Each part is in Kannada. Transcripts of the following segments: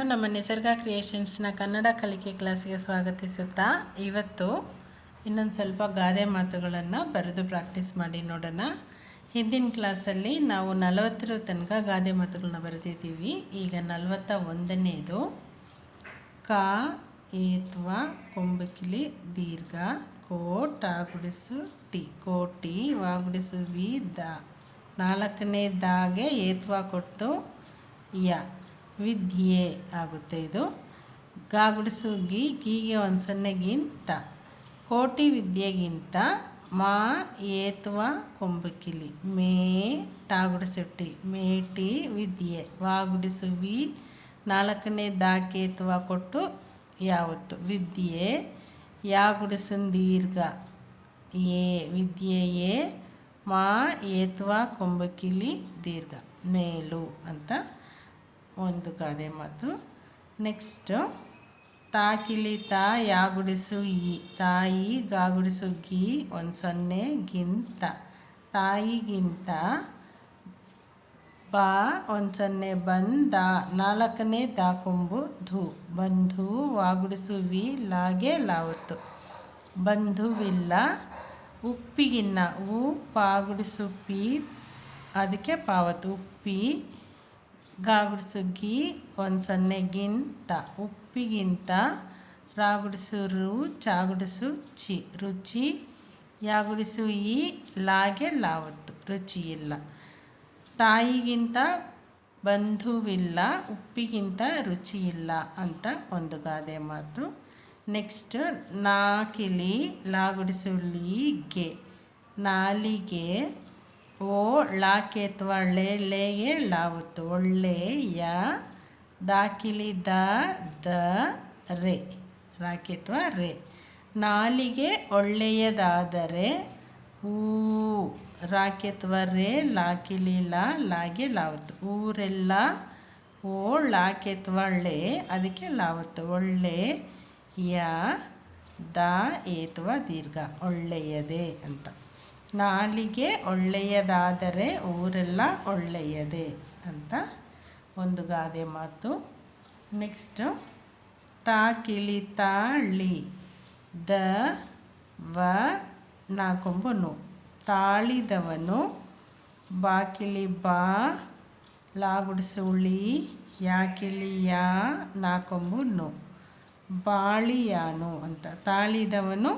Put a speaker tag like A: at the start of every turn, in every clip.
A: ನಮ್ಮ ನಿಸರ್ಗ ಕ್ರಿಯೇಷನ್ಸ್ನ ಕನ್ನಡ ಕಲಿಕೆ ಕ್ಲಾಸ್ಗೆ ಸ್ವಾಗತಿಸುತ್ತಾ ಇವತ್ತು ಇನ್ನೊಂದು ಸ್ವಲ್ಪ ಗಾದೆ ಮಾತುಗಳನ್ನು ಬರೆದು ಪ್ರಾಕ್ಟೀಸ್ ಮಾಡಿ ನೋಡೋಣ. ಹಿಂದಿನ ಕ್ಲಾಸಲ್ಲಿ ನಾವು 40 ತನಕ ಗಾದೆ ಮಾತುಗಳನ್ನ ಬರೆದಿದ್ದೀವಿ. ಈಗ 41ನೇದು ಕಾ ಏತ್ವ ಕೊಂಬಕಿಲಿ ದೀರ್ಘ ಕೋ ಟಾ ಗುಡಿಸು ಟಿ ಕೋಟಿ ವಾ ಗುಡಿಸು ವಿ ದ 4ನೇ ದಾಗೆ ಏತ್ವ ಕೊಟ್ಟು ಯ ವಿದ್ಯೆ ಆಗುತ್ತೆ. ಇದು ಗಾ ಗುಡಿಸು ಗೀಗೆ ಒಂದು ಸೊನ್ನೆಗಿಂತ ಕೋಟಿ ವಿದ್ಯೆಗಿಂತ ಮಾ ಏತ್ವ ಕೊಂಬಕಿಲಿ ಮೇ ಟಾ ಗುಡಿಸು ಟಿ ಮೇಟಿ ವಿದ್ಯೆ ವಾ ಗುಡಿಸು ವಿ 4ನೇ ದಾಕೇತ್ವ ಕೊಟ್ಟು ಯಾವತ್ತು ವಿದ್ಯೆ ಯಾ ಗುಡಿಸು ದೀರ್ಘ ಏ ವಿದ್ಯೆಯೇ ಮಾ ಏತ್ವ ಕೊಂಬಕಿಲಿ ದೀರ್ಘ ಮೇಲು ಅಂತ ಒಂದು ಗಾದೆ ಮಾತು. ನೆಕ್ಸ್ಟು ತಾಕಿಲಿ ತಾ ಯಾ ಗುಡಿಸು ಈ ತಾಯಿ ಗಾ ಗುಡಿಸು ಗಿ ಒಂದು ಸೊನ್ನೆ ಗಿಂತ ತಾಯಿಗಿಂತ ಬಾ ಒಂದು ಸೊನ್ನೆ ಬಂದ 4ನೇ ದಾಕೊಂಬು ಧು ಬಂಧು ವಾ ಗುಡಿಸು ವಿ ಲಾಗೆ ಲಾವತ್ತು ಬಂಧುವಿಲ್ಲ. ಉಪ್ಪಿಗಿನ್ನ ಉ ಪಾ ಗುಡಿಸು ಪಿ ಅದಕ್ಕೆ ಪಾವತ್ತು ಉಪ್ಪಿ ಗಾ ಗುಡಿಸು ಗಿ ಒಂದು ಸೊನ್ನೆಗಿಂತ ಉಪ್ಪಿಗಿಂತ ರಾ ಗುಡಿಸು ರು ಚಾ ಗುಡಿಸು ಚಿ ರುಚಿ ಯಾ ಗುಡಿಸು ಈ ಲಾಗೆ ಲಾವತ್ತು ರುಚಿಯಿಲ್ಲ. ತಾಯಿಗಿಂತ ಬಂಧುವಿಲ್ಲ ಉಪ್ಪಿಗಿಂತ ರುಚಿಯಿಲ್ಲ ಅಂತ ಒಂದು ಗಾದೆ ಮಾತು. ನೆಕ್ಸ್ಟ್ ನಾಕಿಲಿ ಲಾ ಗುಡಿಸು ಲೀಗೆ ನಾಲಿಗೆ ಓ ಳಾಕೇತ್ವ ಲೇಗೆ ಲಾವತ್ತು ಒಳ್ಳೆಯ ದಾಕಿಲಿ ದ ರೇ ರಾಕೇತ್ವ ರೇ ನಾಲಿಗೆ ಒಳ್ಳೆಯದಾದರೆ ಊ ರಾಕೇತ್ವ ರೇ ಲಾಕಿಲಿ ಲಾಗೆ ಲಾವತ್ತು ಊರೆಲ್ಲ ಓ ಳಾಕೇತ್ವ ಳೇ ಅದಕ್ಕೆ ಲಾವತ್ತು ಒಳ್ಳೆಯ ದ ಏತ್ವ ದೀರ್ಘ ಒಳ್ಳೆಯದೇ ಅಂತ. ನಾಲಿಗೆ ಒಳ್ಳೆಯದಾದರೆ ಊರೆಲ್ಲ ಒಳ್ಳೆಯದೇ ಅಂತ ಒಂದು ಗಾದೆ ಮಾತು. ನೆಕ್ಸ್ಟು ತಾಕಿಲಿ ತಾಳಿ ದ ವ ನಾಕೊಂಬು ನು ತಾಳಿದವನು ಬಾಕಿಲಿ ಬಾ ಲಾ ಗುಡಿಸು ಉಳಿ ಯಾಕಿಲಿ ಯಾ ನಾಕೊಂಬು ನು ಬಾಳಿಯಾನು ಅಂತ ತಾಳಿದವನು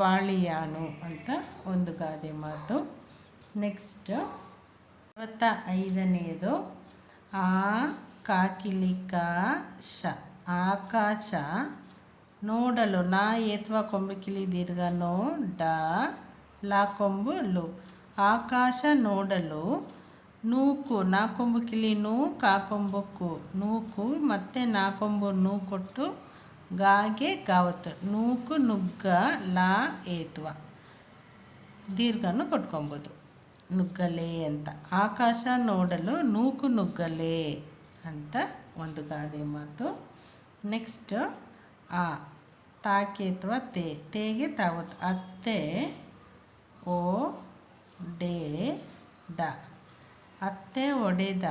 A: ಬಾಳಿಯಾನು ಅಂತ ಒಂದು ಗಾದೆ ಮಾತು. ನೆಕ್ಸ್ಟ್ 45ನೇದು ಆ ಕಾಕಿಲಿ ಕಾ ಶ ಆಕಾಶ ನೋಡಲು ನಾ ಏತ್ವ ಕೊಂಬಕಿಲಿ ದೀರ್ಘ ನೋ ಡ ಲಾ ಕೊಂಬು ಲು ಆಕಾಶ ನೋಡಲು ನೂಕು ನಾಕೊಂಬುಕಿಲಿ ನೂ ಕಾಕೊಂಬುಕು ನೂಕು ಮತ್ತು ನಾಕೊಂಬು ನೂ ಕೊಟ್ಟು ಗಾಗೆ ಗಾವತ್ತು ನೂಕು ನುಗ್ಗ ಲಾ ಏತ್ವ ದೀರ್ಘನು ಕೊಟ್ಕೊಬೋದು ನುಗ್ಗಲೇ ಅಂತ. ಆಕಾಶ ನೋಡಲು ನೂಕು ನುಗ್ಗಲೇ ಅಂತ ಒಂದು ಗಾದೆ ಮಾತು. ನೆಕ್ಸ್ಟ್ ಆ ತಾಕೇತ್ವ ತೇಗೆ ತಾವತ್ತು ಅತ್ತೆ ಓ ಡೇ ದ ಅತ್ತೆ ಒಡೆದ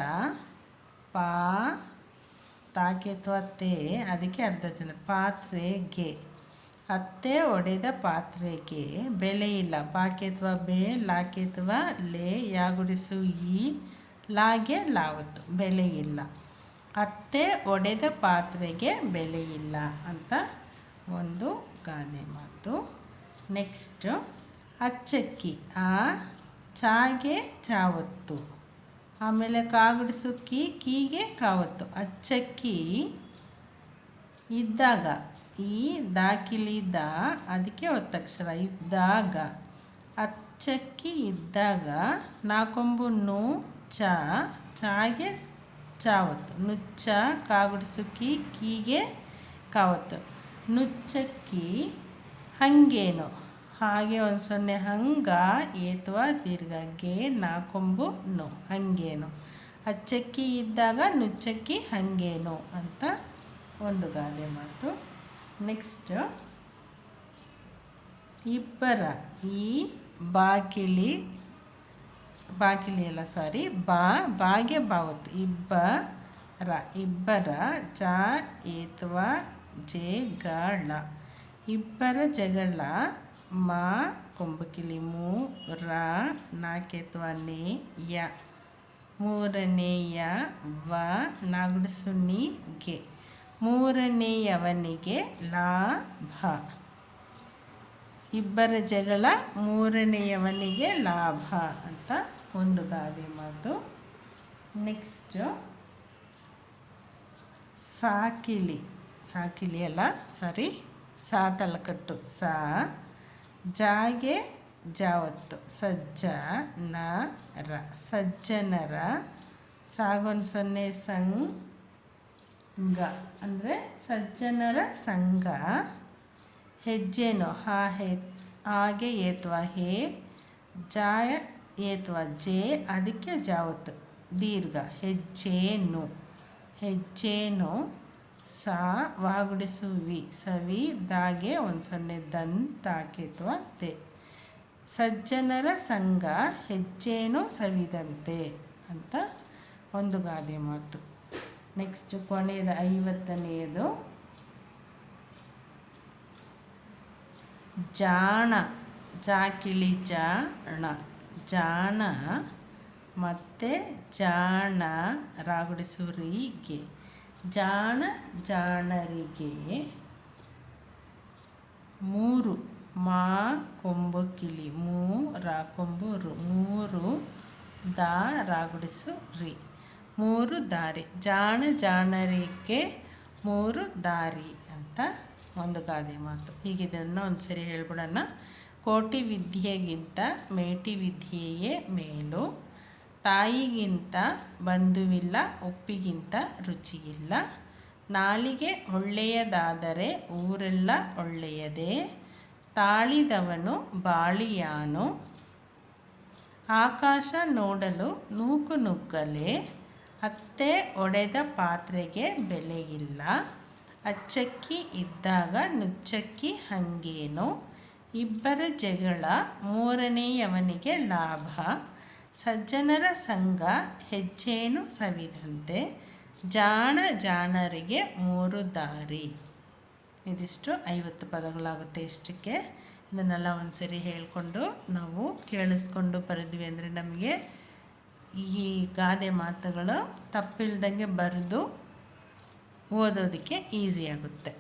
A: ಪಾ ತಾಕೇತ್ವ ತೇ ಅದಕ್ಕೆ ಅರ್ಧ ಜನ ಪಾತ್ರೆಗೆ ಅತ್ತೆ ಒಡೆದ ಪಾತ್ರೆಗೆ ಬೆಲೆ ಇಲ್ಲ ಪಾಕೇತ್ವ ಬೇ ಲಾಕೇತ್ವ ಲೇ ಯಾ ಗುಡಿಸು ಈ ಲಾಗೆ ಲಾವತ್ತು ಬೆಲೆ ಇಲ್ಲ ಅತ್ತೆ ಒಡೆದ ಪಾತ್ರೆಗೆ ಬೆಲೆ ಇಲ್ಲ ಅಂತ ಒಂದು ಗಾದೆ ಮಾತು. ನೆಕ್ಸ್ಟು ಅಚ್ಚಕ್ಕಿ ಆ ಚಾಗೆ ಚಾವತ್ತು ಆಮೇಲೆ ಕಾಗುಡಿಸು ಕೀಗೆ ಕಾವತ್ತು ಅಚ್ಚಕ್ಕಿ ಇದ್ದಾಗ ಈ ದಾಕಿಲಿದ್ದ ಅದಕ್ಕೆ ಒತ್ತಕ್ಷರ ಇದ್ದಾಗ ಅಚ್ಚಕ್ಕಿ ಇದ್ದಾಗ ನಾಕೊಂಬು ನು ಚಾಗೆ ಚಾವತ್ತು ನುಚ್ಚ ಕಾಗುಡಿಸು ಕೀಗೆ ಕಾವತ್ತು ನುಚ್ಚಕ್ಕಿ ಹಂಗೇನು ಹಾಗೆ ಒಂದು ಸೊನ್ನೆ ಹಂಗ ಏತ್ವ ದೀರ್ಘ ಗೆ ನಾಕೊಂಬು ನು ಹಂಗೇನು ಅಚ್ಚಕ್ಕಿ ಇದ್ದಾಗ ನುಚ್ಚಕ್ಕಿ ಹಂಗೇನು ಅಂತ ಒಂದು ಗಾದೆ ಮಾತು. ನೆಕ್ಸ್ಟ್ ಇಬ್ಬರ ಈ ಬಾಕಿಲಿ ಬಾಗಿಲಿ ಅಲ್ಲ ಸಾರಿ ಬಾಗೆ ಬಾವತ್ತು ಇಬ್ಬ ರ ಇಬ್ಬರ ಜ ಏತ್ವ ಜೆ ಗಳ ಇಬ್ಬರ ಜಗಳ ಮ ಕೊಂಬಕಿಲಿ ಮೂ ರ ನಾಕೆತ್ವ ನೇ ಯ ಮೂರನೆಯ ವ ನಾಗುಡಿಸು ನಿ ಗೆ ಮೂರನೆಯವನಿಗೆ ಲಾಭ ಇಬ್ಬರ ಜಗಳ ಮೂರನೆಯವನಿಗೆ ಲಾಭ ಅಂತ ಒಂದು ಗಾದೆ ಮಾತು. ನೆಕ್ಸ್ಟು ಸಾಕಿಲಿ ಅಲ್ಲ ಸಾರಿ ಸಾ ತಲಕಟ್ಟು ಸಾ ಜಾಗೆ ಜಾವತ್ತು ಸಜ್ಜನರ ಸಾಗೊಂದು ಸೊನ್ನೆ ಸಂಘ ಅಂದರೆ ಸಜ್ಜನರ ಸಂಘ ಹೆಜ್ಜೆನೋ ಹಾಗೆ ಏತ್ವ ಹೇ ಜಾಯ ಏತ್ವ ಜೆ ಅದಕ್ಕೆ ಜಾವತ್ತು ದೀರ್ಘ ಹೆಜ್ಜೇನು ಸಾ ವಾಗುಡಿಸು ವಿ ಸವಿ ದಾಗೆ ಒಂದು ಸೊನ್ನೆ ದಂತಾಕೆತ್ವ ತೆ ಸಜ್ಜನರ ಸಂಘ ಹೆಜ್ಜೇನು ಸವಿದಂತೆ ಅಂತ ಒಂದು ಗಾದೆ ಮಾತು. ನೆಕ್ಸ್ಟ್ ಕೊನೆಯದು 50ನೇದು ಜಾಣ ಜಾಕಿಳಿ ಜಾಣ ಮತ್ತು ಜಾಣ ರಾಗುಡಿಸುರಿಗೆ ಜಾಣರಿಗೆ ಮೂರು ಮಾ ಕೊಂಬು ಕಿಳಿ ಮೂ ರಾ ಕೊಂಬು ರು ಮೂರು ದಾ ರಾಗುಡಿಸು ರಿ ಮೂರು ದಾರಿ ಜಾಣರಿಗೆ ಮೂರು ದಾರಿ ಅಂತ ಒಂದು ಗಾದೆ ಮಾತು. ಈಗ ಇದನ್ನು ಒಂದು ಸರಿ ಹೇಳ್ಬಿಡೋಣ. ಕೋಟಿ ವಿದ್ಯೆಗಿಂತ ಮೇಟಿ ವಿದ್ಯೆಯೇ ಮೇಲು, ತಾಯಿಗಿಂತ ಬಂಧುವಿಲ್ಲ, ಉಪ್ಪಿಗಿಂತ ರುಚಿಯಿಲ್ಲ, ನಾಲಿಗೆ ಒಳ್ಳೆಯದಾದರೆ ಊರೆಲ್ಲ ಒಳ್ಳೆಯದೇ, ತಾಳಿದವನು ಬಾಳಿಯಾನು, ಆಕಾಶ ನೋಡಲು ನೂಕು ನುಗ್ಗಲೆ, ಅತ್ತೆ ಒಡೆದ ಪಾತ್ರೆಗೆ ಬೆಲೆಯಿಲ್ಲ, ಅಚ್ಚಕ್ಕಿ ಇದ್ದಾಗ ನುಚ್ಚಕ್ಕಿ ಹಂಗೇನು, ಇಬ್ಬರ ಜಗಳ ಮೂರನೆಯವನಿಗೆ ಲಾಭ, ಸಜ್ಜನರ ಸಂಘ ಹೆಜ್ಜೇನು ಸವಿದಂತೆ, ಜಾಣರಿಗೆ ಮೂರು ದಾರಿ. ಇದಿಷ್ಟು 50 ಪದಗಳಾಗುತ್ತೆ. ಇಷ್ಟಕ್ಕೆ ಇದನ್ನೆಲ್ಲ ಒಂದು ಸರಿ ಹೇಳಿಕೊಂಡು ನಾವು ಕೇಳಿಸ್ಕೊಂಡು ಬರೆದ್ವಿ ಅಂದರೆ ನಮಗೆ ಈ ಗಾದೆ ಮಾತುಗಳು ತಪ್ಪಿಲ್ದಂಗೆ ಬರೆದು ಓದೋದಕ್ಕೆ ಈಸಿ ಆಗುತ್ತೆ.